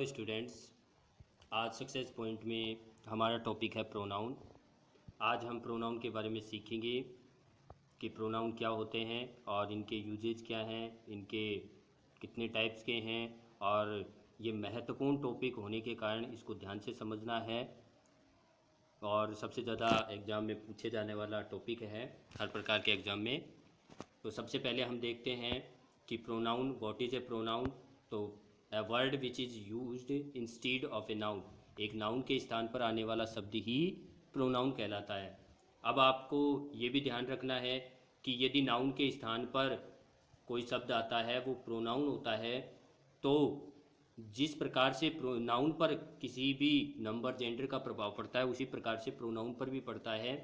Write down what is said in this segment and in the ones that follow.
Hello students. आज success point में हमारा टॉपिक है प्रोनाउन। आज हम प्रोनाउन के बारे में सीखेंगे कि प्रोनाउन क्या होते हैं और इनके यूजेज क्या हैं, इनके कितने टाइप्स के हैं, और ये महत्वपूर्ण टॉपिक होने के कारण इसको ध्यान से समझना है और सबसे ज़्यादा एग्ज़ाम में पूछे जाने वाला टॉपिक है हर प्रकार के एग्ज़ाम में। तो सबसे पहले हम देखते हैं कि pronoun, what is a pronoun. तो a word which is used instead of a noun, एक नाउन के स्थान पर आने वाला शब्द ही प्रोनाउन कहलाता है। अब आपको ये भी ध्यान रखना है कि यदि नाउन के स्थान पर कोई शब्द आता है वो प्रोनाउन होता है, तो जिस प्रकार से नाउन पर किसी भी नंबर जेंडर का प्रभाव पड़ता है उसी प्रकार से प्रोनाउन पर भी पड़ता है।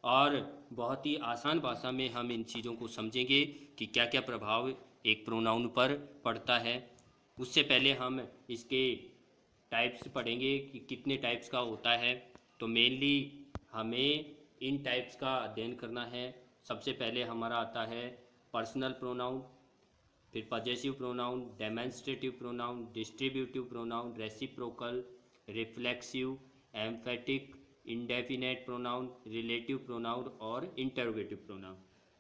और बहुत ही आसान भाषा में हम इन चीज़ों को समझेंगे कि क्या क्या प्रभाव एक प्रोनाउन पर पड़ता है। उससे पहले हम इसके टाइप्स पढ़ेंगे कि कितने टाइप्स का होता है। तो मेनली हमें इन टाइप्स का अध्ययन करना है। सबसे पहले हमारा आता है पर्सनल प्रोनाउन, फिर possessive pronoun, demonstrative pronoun, distributive pronoun, reciprocal, reflexive, emphatic, indefinite pronoun, relative pronoun और इंटरोगेटिव प्रोनाउन।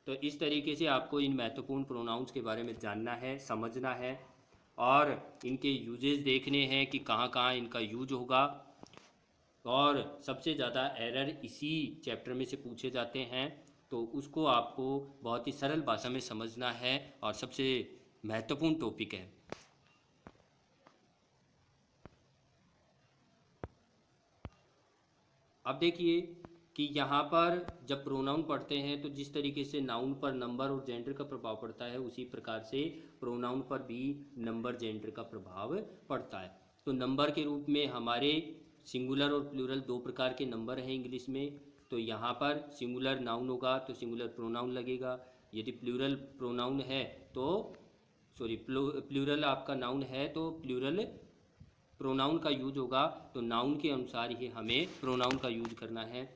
तो इस तरीके से आपको इन महत्वपूर्ण प्रोनाउंस के बारे में जानना है, समझना है और इनके यूजेस देखने हैं कि कहाँ कहाँ इनका यूज होगा। और सबसे ज़्यादा एरर इसी चैप्टर में से पूछे जाते हैं, तो उसको आपको बहुत ही सरल भाषा में समझना है और सबसे महत्वपूर्ण टॉपिक है। अब देखिए कि यहाँ पर जब प्रोनाउन पढ़ते हैं तो जिस तरीके से नाउन पर नंबर और जेंडर का प्रभाव पड़ता है उसी प्रकार से प्रोनाउन पर भी नंबर जेंडर का प्रभाव पड़ता है। तो नंबर के रूप में हमारे सिंगुलर और प्लूरल दो प्रकार के नंबर हैं इंग्लिश में। तो यहाँ पर सिंगुलर नाउन होगा तो सिंगुलर प्रोनाउन लगेगा, यदि प्लूरल प्रोनाउन है तो प्लूरल आपका नाउन है तो प्लूरल प्रोनाउन का यूज होगा। तो नाउन के अनुसार ही हमें प्रोनाउन का यूज करना है।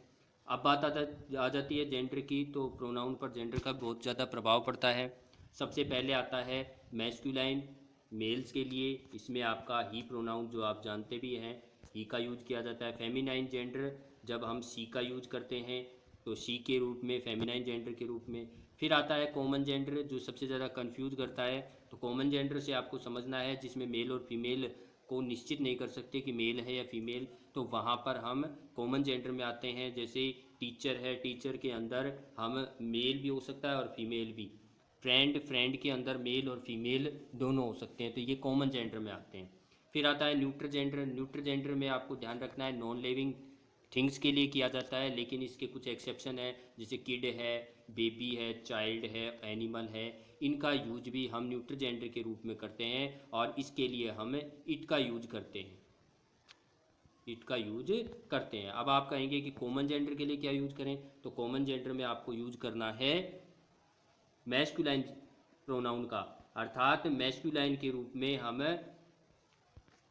अब बात आ जाती है जेंडर की, तो प्रोनाउन पर जेंडर का बहुत ज़्यादा प्रभाव पड़ता है। सबसे पहले आता है मैस्कुलाइन, मेल्स के लिए इसमें आपका ही प्रोनाउन जो आप जानते भी हैं ही का यूज किया जाता है। फेमिनाइन जेंडर जब हम सी का यूज करते हैं तो सी के रूप में, फेमिनाइन जेंडर के रूप में। फिर आता है कॉमन जेंडर जो सबसे ज़्यादा कंफ्यूज करता है। तो कॉमन जेंडर से आपको समझना है जिसमें मेल और फीमेल को निश्चित नहीं कर सकते कि मेल है या फीमेल, तो वहाँ पर हम कॉमन जेंडर में आते हैं। जैसे टीचर है, टीचर के अंदर हम मेल भी हो सकता है और फीमेल भी। फ्रेंड के अंदर मेल और फीमेल दोनों हो सकते हैं, तो ये कॉमन जेंडर में आते हैं। फिर आता है न्यूट्रल जेंडर। न्यूट्रल जेंडर में आपको ध्यान रखना है नॉन लिविंग थिंग्स के लिए किया जाता है, लेकिन इसके कुछ एक्सेप्शन है जैसे किड है, बेबी है, चाइल्ड है, एनिमल है। इनका यूज भी हम न्यूट्रल जेंडर के रूप में करते हैं और इसके लिए हम इट का यूज करते हैं, इट का यूज करते हैं। अब आप कहेंगे कि कॉमन जेंडर के लिए क्या यूज करें, तो कॉमन जेंडर में आपको यूज करना है मैस्कुलाइन प्रोनाउन का, अर्थात मैस्कुलाइन के रूप में हम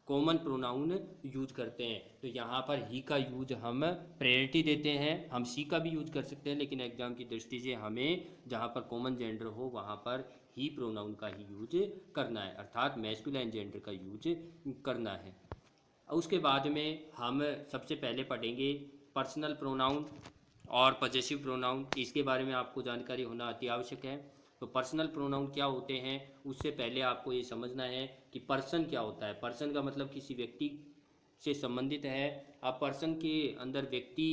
कॉमन प्रोनाउन यूज करते हैं। तो यहाँ पर ही का यूज हम प्रायोरिटी देते हैं। हम सी का भी यूज कर सकते हैं, लेकिन एग्जाम की दृष्टि से हमें जहाँ पर कॉमन जेंडर हो वहाँ पर ही प्रोनाउन का ही यूज करना है, अर्थात मैस्कुलाइन जेंडर का यूज करना है। उसके बाद में हम सबसे पहले पढ़ेंगे पर्सनल प्रोनाउन और पजेसिव प्रोनाउन। इसके बारे में आपको जानकारी होना अति आवश्यक है। तो पर्सनल प्रोनाउन क्या होते हैं उससे पहले आपको ये समझना है कि पर्सन क्या होता है। पर्सन का मतलब किसी व्यक्ति से संबंधित है। अब पर्सन के अंदर व्यक्ति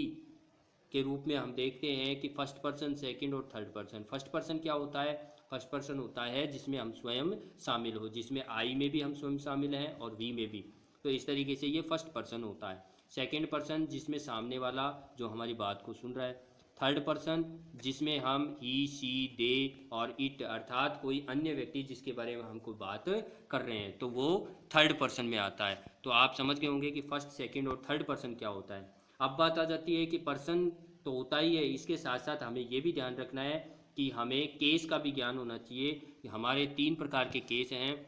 के रूप में हम देखते हैं कि फर्स्ट पर्सन, सेकंड और थर्ड पर्सन। फर्स्ट पर्सन क्या होता है, फर्स्ट पर्सन होता है जिसमें हम स्वयं शामिल हो, जिसमें आई में भी हम स्वयं शामिल हैं और वी में भी। तो इस तरीके से ये फर्स्ट पर्सन होता है। सेकंड पर्सन जिसमें सामने वाला जो हमारी बात को सुन रहा है। थर्ड पर्सन जिसमें हम ही, सी, दे और इट अर्थात कोई अन्य व्यक्ति जिसके बारे में हम कोई बात कर रहे हैं, तो वो थर्ड पर्सन में आता है। तो आप समझ गए होंगे कि फर्स्ट, सेकंड और थर्ड पर्सन क्या होता है। अब बात आ जाती है कि पर्सन तो होता ही है, इसके साथ साथ हमें ये भी ध्यान रखना है कि हमें केस का भी ज्ञान होना चाहिए कि हमारे तीन प्रकार के केस हैं,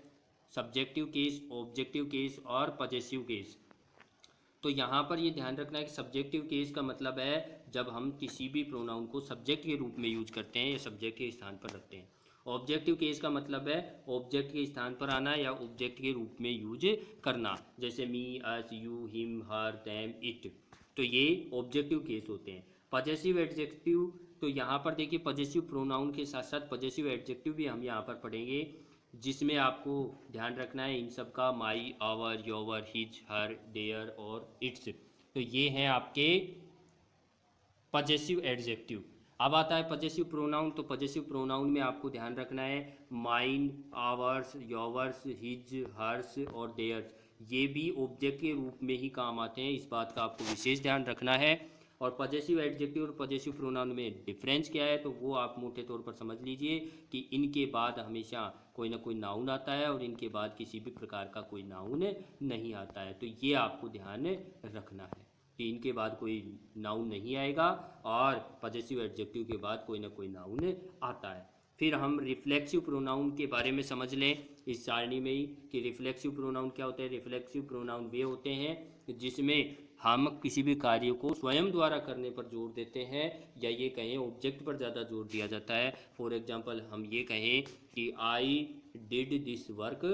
सब्जेक्टिव केस, ऑब्जेक्टिव केस और पजेसिव केस। तो यहाँ पर ये ध्यान रखना है कि सब्जेक्टिव केस का मतलब है जब हम किसी भी प्रोनाउन को सब्जेक्ट के रूप में यूज करते हैं या सब्जेक्ट के स्थान पर रखते हैं। ऑब्जेक्टिव केस का मतलब है ऑब्जेक्ट के स्थान पर आना या ऑब्जेक्ट के रूप में यूज करना, जैसे me, us, you, him, her, them, it. तो ये ऑब्जेक्टिव केस होते हैं। पजेसिव एडजेक्टिव, तो यहाँ पर देखिए पजेसिव प्रोनाउन के साथ साथ पजेसिव एडजेक्टिव भी हम यहाँ पर पढ़ेंगे, जिसमें आपको ध्यान रखना है इन सब का my, our, your, his, her, their और इट्स। तो ये हैं आपके पजेसिव एडजेक्टिव। अब आता है पजेसिव प्रोनाउन। तो पजेसिव प्रोनाउन में आपको ध्यान रखना है mine, ours, yours, his, hers और देयर्स, ये भी ऑब्जेक्ट के रूप में ही काम आते हैं, इस बात का आपको विशेष ध्यान रखना है। और पजेसिव एडजेक्टिव और पजेसिव प्रोनाउन में डिफरेंस क्या है, तो वो आप मोटे तौर पर समझ लीजिए कि इनके बाद हमेशा कोई ना कोई नाउन आता है और इनके बाद किसी भी प्रकार का कोई नाउन नहीं आता है। तो ये आपको ध्यान रखना है कि इनके बाद कोई नाउन नहीं आएगा और पजेसिव एडजेक्टिव के बाद कोई ना कोई नाउन आता है। फिर हम रिफ्लेक्सिव प्रोनाउन के बारे में समझ लें इस सारणी में ही कि रिफ्लेक्सिव प्रोनाउन क्या होता है। रिफ्लेक्सिव प्रोनाउन वे होते हैं जिसमें हम किसी भी कार्य को स्वयं द्वारा करने पर जोर देते हैं, या ये कहें ऑब्जेक्ट पर ज़्यादा जोर दिया जाता है। फॉर एग्जांपल हम ये कहें कि I did this work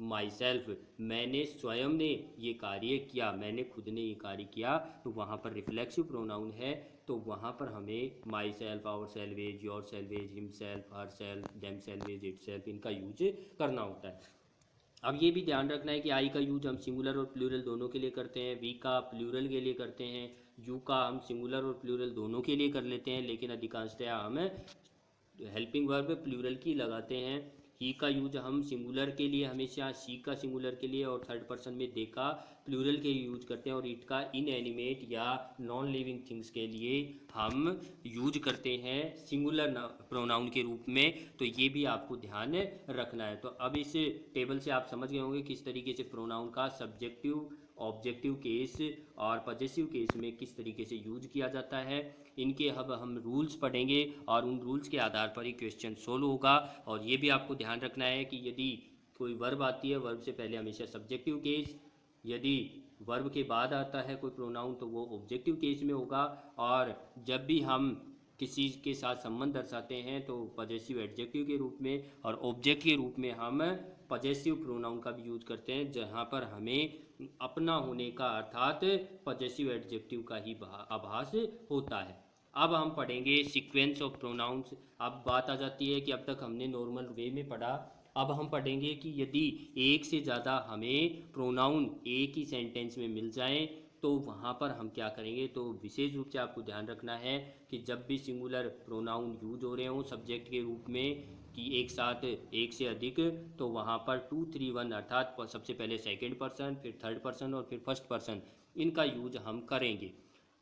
my self, मैंने स्वयं ने ये कार्य किया, मैंने खुद ने ये कार्य किया, तो वहाँ पर रिफ्लेक्सिव प्रोनाउन है। तो वहाँ पर हमें myself, ourselves, yourselves, himself, herself, themselves, itself, इनका यूज करना होता है। अब ये भी ध्यान रखना है कि आई का यूज हम सिंगुलर और प्लूरल दोनों के लिए करते हैं, वी का प्लूरल के लिए करते हैं, यू का हम सिंगुलर और प्लूरल दोनों के लिए कर लेते हैं, लेकिन अधिकांशतः हम हेल्पिंग वर्ब प्लूरल की लगाते हैं। ही का यूज हम सिंगुलर के लिए हमेशा, सी का सिंगुलर के लिए और थर्ड पर्सन में दे का प्लूरल के यूज करते हैं, और इट का इनएनिमेट या नॉन लिविंग थिंग्स के लिए हम यूज करते हैं सिंगुलर प्रोनाउन के रूप में। तो ये भी आपको ध्यान रखना है। तो अब इस टेबल से आप समझ गए होंगे किस तरीके से प्रोनाउन का सब्जेक्टिव, ऑब्जेक्टिव केस और पजेसिव केस में किस तरीके से यूज किया जाता है। इनके अब हम रूल्स पढ़ेंगे और उन रूल्स के आधार पर ही क्वेश्चन सोल्व होगा। और ये भी आपको ध्यान रखना है कि यदि कोई वर्ब आती है, वर्ब से पहले हमेशा सब्जेक्टिव केस, यदि वर्ब के बाद आता है कोई प्रोनाउन तो वो ऑब्जेक्टिव केस में होगा, और जब भी हम किसी के साथ संबंध दर्शाते हैं तो पजेसिव एडजेक्टिव के रूप में, और ऑब्जेक्ट के रूप में हम पजेसिव प्रोनाउन का भी यूज करते हैं, जहाँ पर हमें अपना होने का अर्थात पजेसिव एडजेक्टिव का ही आभास होता है। अब हम पढ़ेंगे सीक्वेंस ऑफ प्रोनाउंस। अब बात आ जाती है कि अब तक हमने नॉर्मल वे में पढ़ा, अब हम पढ़ेंगे कि यदि एक से ज़्यादा हमें प्रोनाउन एक ही सेंटेंस में मिल जाएं तो वहाँ पर हम क्या करेंगे। तो विशेष रूप से आपको ध्यान रखना है कि जब भी सिंगुलर प्रोनाउन यूज हो रहे हों सब्जेक्ट के रूप में कि एक साथ एक से अधिक, तो वहाँ पर 2, 3, 1 अर्थात सबसे पहले सेकेंड पर्सन, फिर थर्ड पर्सन और फिर फर्स्ट पर्सन, इनका यूज हम करेंगे।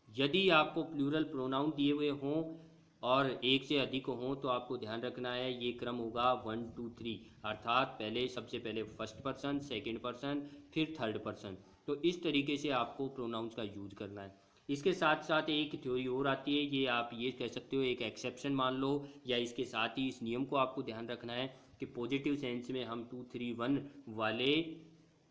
यदि आपको प्लूरल प्रोनाउन दिए हुए हों और एक से अधिक हों तो आपको ध्यान रखना है ये क्रम होगा 1, 2, 3, अर्थात पहले सबसे पहले फर्स्ट पर्सन, सेकेंड पर्सन, फिर थर्ड पर्सन। तो इस तरीके से आपको प्रोनाउंस का यूज करना है। इसके साथ साथ एक थ्योरी और आती है, ये आप ये कह सकते हो एक एक्सेप्शन मान लो, या इसके साथ ही इस नियम को आपको ध्यान रखना है कि पॉजिटिव सेंस में हम 2, 3, 1 वाले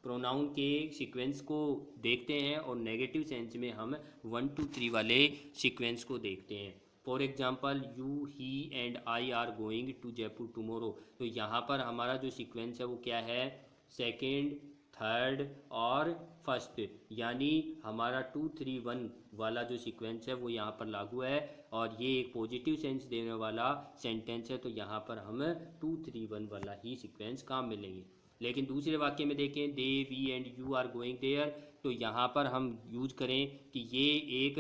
प्रोनाउन के सीक्वेंस को देखते हैं और नेगेटिव सेंस में हम 1, 2, 3 वाले सीक्वेंस को देखते हैं। For example you, he and I are going to Jaipur tomorrow, तो यहाँ पर हमारा जो सीक्वेंस है वो क्या है, सेकेंड, थर्ड और फर्स्ट, यानी हमारा 2, 3, 1 वाला जो सीक्वेंस है वो यहाँ पर लागू है, और ये एक पॉजिटिव सेंस देने वाला सेंटेंस है, तो यहाँ पर हम 2, 3, 1 वाला ही सीक्वेंस काम में लेंगे। लेकिन दूसरे वाक्य में देखें they, we and you are going there, तो यहाँ पर हम यूज करें कि ये एक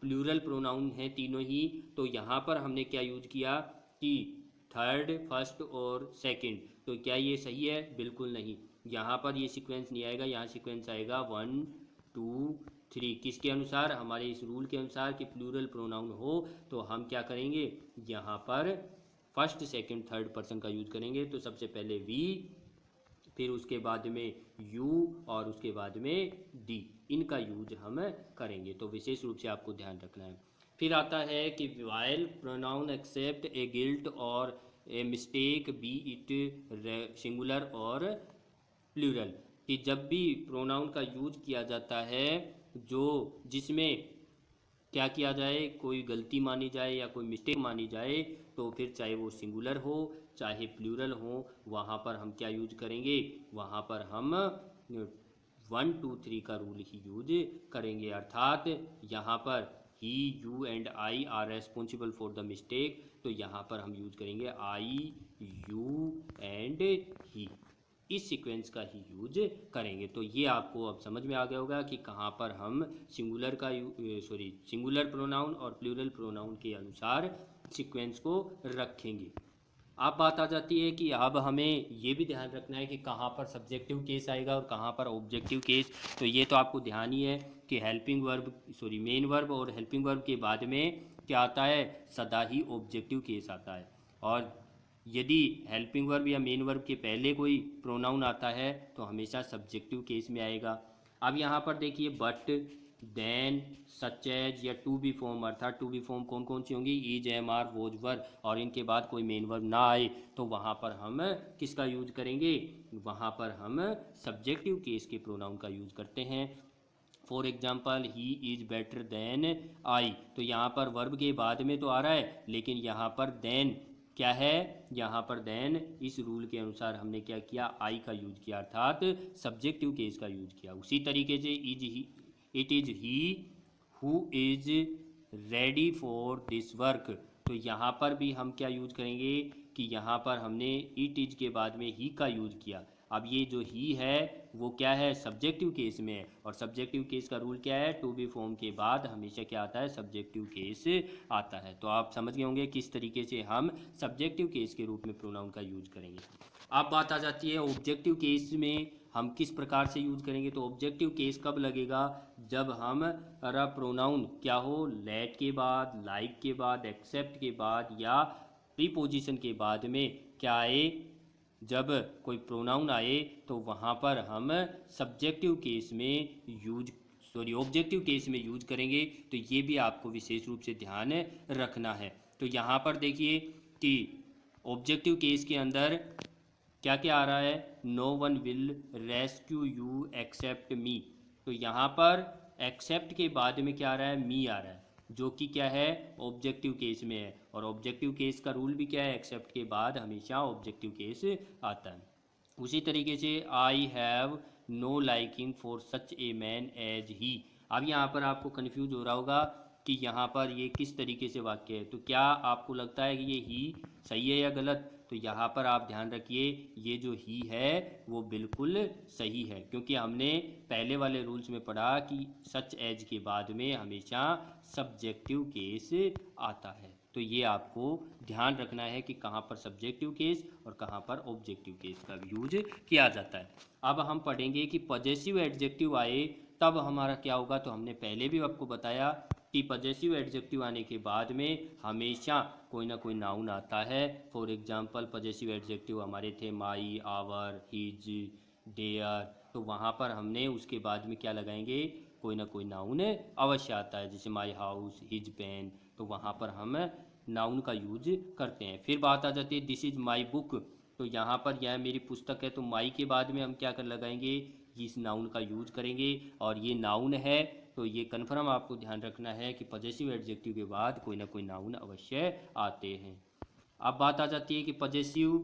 प्लूरल प्रोनाउन है तीनों ही, तो यहाँ पर हमने क्या यूज किया कि थर्ड, फर्स्ट और सेकंड। तो क्या ये सही है? बिल्कुल नहीं, यहाँ पर ये सीक्वेंस नहीं आएगा, यहाँ सीक्वेंस आएगा 1, 2, 3। किसके अनुसार? हमारे इस रूल के अनुसार कि प्लूरल प्रोनाउन हो तो हम क्या करेंगे, यहाँ पर फर्स्ट, सेकंड, थर्ड पर्सन का यूज करेंगे। तो सबसे पहले वी, फिर उसके बाद में यू और उसके बाद में डी, इनका यूज हम करेंगे। तो विशेष रूप से आपको ध्यान रखना है। फिर आता है कि वाइल प्रोनाउन एक्सेप्ट ए गिल्ट और a mistake B it singular और प्लूरल, कि जब भी प्रोनाउन का यूज किया जाता है जो जिसमें क्या किया जाए, कोई गलती मानी जाए या कोई मिस्टेक मानी जाए, तो फिर चाहे वो सिंगुलर हो चाहे प्लूरल हो, वहाँ पर हम क्या यूज करेंगे, वहाँ पर हम 1 2 3 का रूल ही यूज करेंगे। अर्थात यहाँ पर he, you and I are responsible for the mistake, तो यहाँ पर हम यूज करेंगे आई, यू एंड ही, इस सीक्वेंस का ही यूज करेंगे। तो ये आपको अब समझ में आ गया होगा कि कहाँ पर हम सिंगुलर का सिंगुलर प्रोनाउन और प्लूरल प्रोनाउन के अनुसार सीक्वेंस को रखेंगे। अब बात आ जाती है कि अब हमें ये भी ध्यान रखना है कि कहाँ पर सब्जेक्टिव केस आएगा और कहाँ पर ऑब्जेक्टिव केस। तो ये तो आपको ध्यान ही है कि हेल्पिंग वर्ब मेन वर्ब और हेल्पिंग वर्ब के बाद में क्या आता है, सदा ही ऑब्जेक्टिव केस आता है। और यदि हेल्पिंग वर्ब या मेन वर्ब के पहले कोई प्रोनाउन आता है तो हमेशा सब्जेक्टिव केस में आएगा। अब यहाँ पर देखिए बट, देन, सच एज या टू बी फॉर्म, अर्थात टू बी फॉर्म कौन कौन सी होंगी, इज, एम, आर, वोज, वर, और इनके बाद कोई मेन वर्ब ना आए तो वहाँ पर हम किसका यूज करेंगे, वहाँ पर हम सब्जेक्टिव केस के प्रोनाउन का यूज करते हैं। For example he is better than I, तो यहाँ पर वर्ब के बाद में तो आ रहा है, लेकिन यहाँ पर देन क्या है, यहाँ पर देन इस रूल के अनुसार हमने क्या किया, आई का यूज किया, अर्थात सब्जेक्टिव केस का यूज किया। उसी तरीके से is he, it is he who is ready for this work, तो यहाँ पर भी हम क्या यूज करेंगे कि यहाँ पर हमने इट इज के बाद में ही का यूज किया। अब ये जो ही है वो क्या है, सब्जेक्टिव केस में है, और सब्जेक्टिव केस का रूल क्या है, टू बी फॉर्म के बाद हमेशा क्या आता है, सब्जेक्टिव केस आता है। तो आप समझ गए होंगे किस तरीके से हम सब्जेक्टिव केस के रूप में प्रोनाउन का यूज करेंगे। अब बात आ जाती है ऑब्जेक्टिव केस में हम किस प्रकार से यूज करेंगे। तो ऑब्जेक्टिव केस कब लगेगा, जब हम प्रोनाउन क्या हो, लेट के बाद, लाइक के बाद, एक्सेप्ट के बाद या प्रीपोजिशन के बाद में क्या आए, जब कोई प्रोनाउन आए तो वहाँ पर हम सब्जेक्टिव केस में ऑब्जेक्टिव केस में यूज करेंगे। तो ये भी आपको विशेष रूप से ध्यान रखना है। तो यहाँ पर देखिए कि ऑब्जेक्टिव केस के अंदर क्या क्या आ रहा है, no one will rescue you except me, तो यहाँ पर एक्सेप्ट के बाद में क्या आ रहा है, मी आ रहा है, जो कि क्या है, ऑब्जेक्टिव केस में है। और ऑब्जेक्टिव केस का रूल भी क्या है, एक्सेप्ट के बाद हमेशा ऑब्जेक्टिव केस आता है। उसी तरीके से I have no liking for such a man as he, अब यहाँ पर आपको कन्फ्यूज हो रहा होगा कि यहाँ पर ये किस तरीके से वाक्य है। तो क्या आपको लगता है कि ये ही सही है या गलत, तो यहाँ पर आप ध्यान रखिए ये जो ही है वो बिल्कुल सही है, क्योंकि हमने पहले वाले रूल्स में पढ़ा कि सच एज के बाद में हमेशा सब्जेक्टिव केस आता है। तो ये आपको ध्यान रखना है कि कहाँ पर सब्जेक्टिव केस और कहाँ पर ऑब्जेक्टिव केस का यूज किया जाता है। अब हम पढ़ेंगे कि पॉजेसिव एडजेक्टिव आए तब हमारा क्या होगा। तो हमने पहले भी आपको बताया कि पॉजेसिव एडजेक्टिव आने के बाद में हमेशा कोई ना कोई नाउन आता है। फॉर एग्जांपल पॉजेसिव एडजेक्टिव हमारे थे माई, आवर, हिज, देयर, तो वहाँ पर हमने उसके बाद में क्या लगाएंगे, कोई ना कोई नाउन अवश्य आता है, जैसे माई हाउस, हिज पेन, तो वहाँ पर हम नाउन का यूज करते हैं। फिर बात आ जाती है दिस इज़ माई बुक, तो यहाँ पर यह मेरी पुस्तक है, तो माई के बाद में हम क्या कर लगाएंगे, इस नाउन का यूज करेंगे, और ये नाउन है तो ये कन्फर्म आपको ध्यान रखना है कि पॉजेसिव एडजेक्टिव के बाद कोई ना कोई नाउन अवश्य आते हैं। अब बात आ जाती है कि पॉजेसिव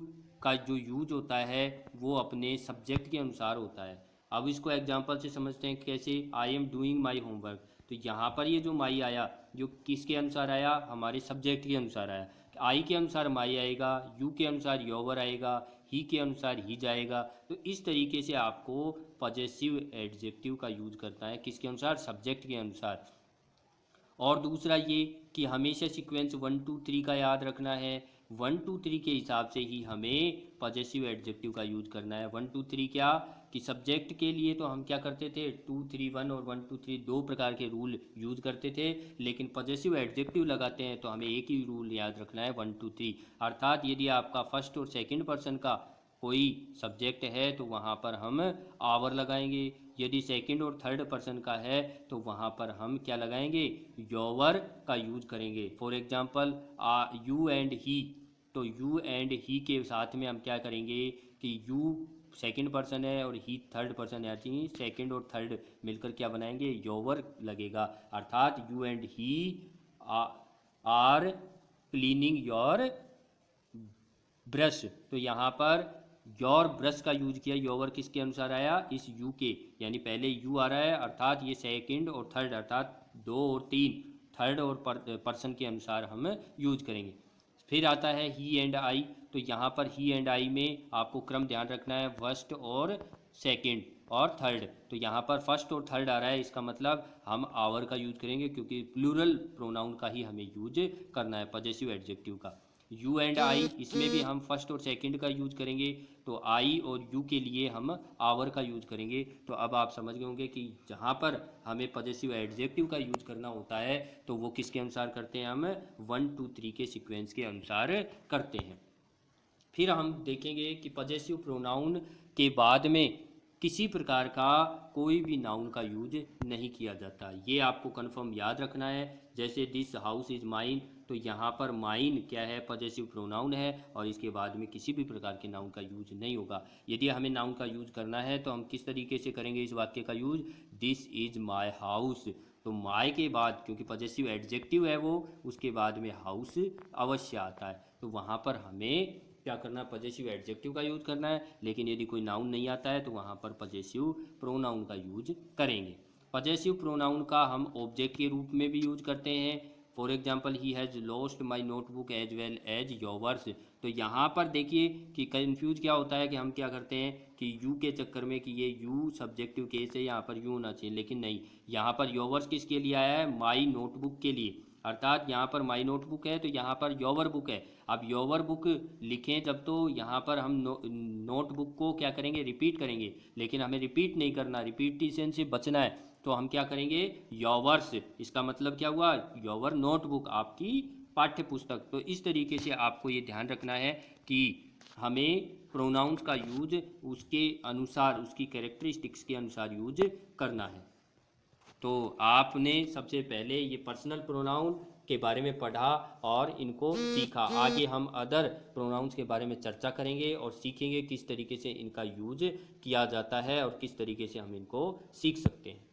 का जो यूज होता है वो अपने सब्जेक्ट के अनुसार होता है। अब इसको एग्जांपल से समझते हैं कैसे, I am doing my homework, तो यहाँ पर ये जो माई आया जो किसके अनुसार आया, हमारे सब्जेक्ट के अनुसार आया। आई के अनुसार माई आएगा, यू के अनुसार योवर आएगा, ही के अनुसार ही जाएगा। तो इस तरीके से आपको पॉजेसिव एडजेक्टिव का यूज करना है, किसके अनुसार, सब्जेक्ट के अनुसार। और दूसरा ये कि हमेशा सीक्वेंस 1 2 3 का याद रखना है। 1 2 3 के हिसाब से ही हमें पॉजेसिव एडजेक्टिव का यूज करना है। 1 2 3 क्या कि सब्जेक्ट के लिए तो हम क्या करते थे, 2 3 1 और 1 2 3 दो प्रकार के रूल यूज करते थे, लेकिन पॉजेसिव एडजेक्टिव लगाते हैं तो हमें एक ही रूल याद रखना है, 1 2 3। अर्थात यदि आपका फर्स्ट और सेकंड पर्सन का कोई सब्जेक्ट है तो वहाँ पर हम आवर लगाएंगे, यदि सेकंड और थर्ड पर्सन का है तो वहाँ पर हम क्या लगाएंगे, योवर का यूज करेंगे। फॉर एग्जांपल यू एंड ही, तो यू एंड ही के साथ में हम क्या करेंगे कि यू सेकंड पर्सन है और ही थर्ड पर्सन है, यानी सेकंड और थर्ड मिलकर क्या बनाएंगे, योवर लगेगा। अर्थात you and he are cleaning your brush, तो यहाँ पर योर ब्रश का यूज किया। योवर किसके अनुसार आया, इस यू के, यानी पहले यू आ रहा है अर्थात ये सेकंड और थर्ड अर्थात 2 और 3 थर्ड और पर्सन के अनुसार हम यूज करेंगे। फिर आता है ही एंड आई, तो यहाँ पर ही एंड आई में आपको क्रम ध्यान रखना है, फर्स्ट और सेकंड और थर्ड। तो यहाँ पर फर्स्ट और थर्ड आ रहा है, इसका मतलब हम आवर का यूज करेंगे क्योंकि प्लूरल प्रोनाउन का ही हमें यूज करना है, पॉजेसिव एडजेक्टिव का। यू एंड आई, इसमें भी हम फर्स्ट और सेकंड का यूज करेंगे, तो आई और यू के लिए हम आवर का यूज करेंगे। तो अब आप समझ गए होंगे कि जहाँ पर हमें पॉजेसिव एडजेक्टिव का यूज करना होता है तो वो किसके अनुसार करते हैं, हम 1 2 3 के सीक्वेंस के अनुसार करते हैं। फिर हम देखेंगे कि पॉजेसिव प्रोनाउन के बाद में किसी प्रकार का कोई भी नाउन का यूज नहीं किया जाता, ये आपको कन्फर्म याद रखना है। जैसे दिस हाउस इज़ माइन, तो यहाँ पर माइन क्या है, पॉजेसिव प्रोनाउन है और इसके बाद में किसी भी प्रकार के नाउन का यूज नहीं होगा। यदि हमें नाउन का यूज करना है तो हम किस तरीके से करेंगे इस वाक्य का use, this is my house, तो माई के बाद क्योंकि पॉजेसिव एडजेक्टिव है वो, उसके बाद में हाउस अवश्य आता है, तो वहाँ पर हमें क्या करना है, पॉजेसिव एडजेक्टिव का यूज करना है। लेकिन यदि कोई नाउन नहीं आता है तो वहाँ पर पॉजेसिव प्रोनाउन का यूज करेंगे। पॉजेसिव प्रोनाउन का हम ऑब्जेक्ट के रूप में भी यूज करते हैं। For example he has lost my notebook as well as yours, तो यहाँ पर देखिए कि कन्फ्यूज क्या होता है कि हम क्या करते हैं कि यू के चक्कर में कि ये यू सब्जेक्टिव केस है, यहाँ पर यू होना चाहिए, लेकिन नहीं, यहाँ पर योवर्स किसके लिए आया है, माई नोटबुक के लिए, अर्थात यहाँ पर माई नोटबुक है तो यहाँ पर योवर बुक है। अब योवर बुक लिखें जब तो यहाँ पर हम नोटबुक को क्या करेंगे, रिपीट करेंगे, लेकिन हमें रिपीट नहीं करना, रिपीटिशन से बचना है, तो हम क्या करेंगे, योवर्स, इसका मतलब क्या हुआ, योवर नोटबुक, आपकी पाठ्य पुस्तक। तो इस तरीके से आपको ये ध्यान रखना है कि हमें प्रोनाउंस का यूज उसके अनुसार, उसकी कैरेक्टरिस्टिक्स के अनुसार यूज करना है। तो आपने सबसे पहले ये पर्सनल प्रोनाउन के बारे में पढ़ा और इनको सीखा। आगे हम अदर प्रोनाउंस के बारे में चर्चा करेंगे और सीखेंगे किस तरीके से इनका यूज किया जाता है और किस तरीके से हम इनको सीख सकते हैं।